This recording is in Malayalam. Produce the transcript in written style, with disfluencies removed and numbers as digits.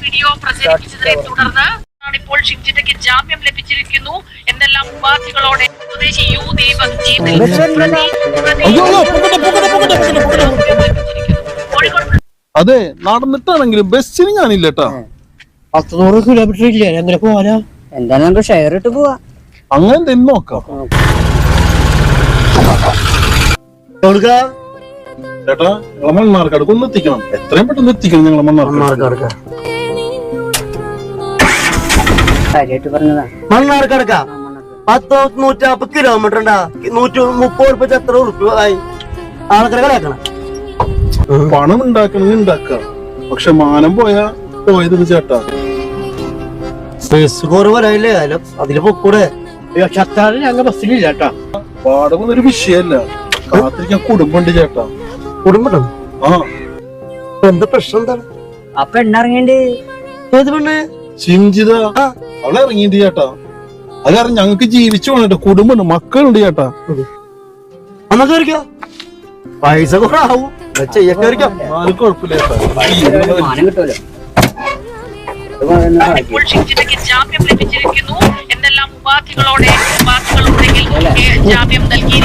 വീഡിയോ പ്രചരിപ്പിച്ചതിനെ തുടർന്ന് ഇപ്പോൾ ഷിംജിതയ്ക്ക് ജാമ്യം ലഭിച്ചിരിക്കുന്നു. എന്തെല്ലാം ഉപാധികളോടെ സ്വദേശി യു ദീപക് അതെ നടന്നിട്ടാണെങ്കിലും ബസ്സിന് ഞാനില്ല കേട്ടാ. 100 കിലോമീറ്റർ ഇല്ലേ, എങ്ങനെ പോവാനാ? എന്തായാലും നമുക്ക് ഷെയർ ഇട്ട് പോവാ. അങ്ങനെ എന്തെങ്കിലും നോക്കാം ചേട്ടാ. ഞങ്ങളെ മണ്ണാർക്കാട് ഒന്ന് എത്തിക്കണം, എത്രയും പെട്ടെന്ന് എത്തിക്കണം ഞങ്ങളെ മണ്ണാർക്കാട്. കാര്യമായിട്ട് പറഞ്ഞതാ. മണ്ണാർക്കാടക്ക 150 കിലോമീറ്റർ ഉണ്ടാ. 130 ഉറുപ്പിക എത്ര ഉറുപ്പിക ആയി? ആൾക്കാരെ കളയാക്കണം. പണം ഉണ്ടാക്കണമെങ്കിൽ ഉണ്ടാക്കാം, പക്ഷെ മാനം പോയത് ചേട്ടാ. ബസ് കുറവല്ലേ, അതില് പൊക്കൂടെ. ഞങ്ങൾ ബസ്സിലില്ല ചേട്ടാ. വാടക ഒരു വിഷയമല്ല, കാത്തിരിക്കാൻ കുടുംബമുണ്ട് ചേട്ടാ. കുടുംബം ആ എന്താ പ്രശ്നം? എന്താണ് ആ പെണ്ണിറങ്ങിണ്ട്. ഏത് പെണ്ണ്? ചിഞ്ചിത അവളെ ഇറങ്ങിയിട്ട് ചേട്ടാ. അത് കാരണം ഞങ്ങക്ക് ജീവിച്ചു പോകണ കുടുംബമുണ്ട്, മക്കളുണ്ട് ചേട്ടാ. എന്നാ കേറിക്കോ, പൈസ കൂടെ ആവും. ചെയ്യക്കേറിക്കാം, ആരും കുഴപ്പമില്ല ചേട്ടാ. മാനം കിട്ടുമല്ലോ. ഇപ്പോൾ ഷിംജിതയ്ക്ക് ജാമ്യം ലഭിച്ചിരിക്കുന്നു. എന്തെല്ലാം ഉപാധികളുണ്ടെങ്കിൽ ജാമ്യം നൽകി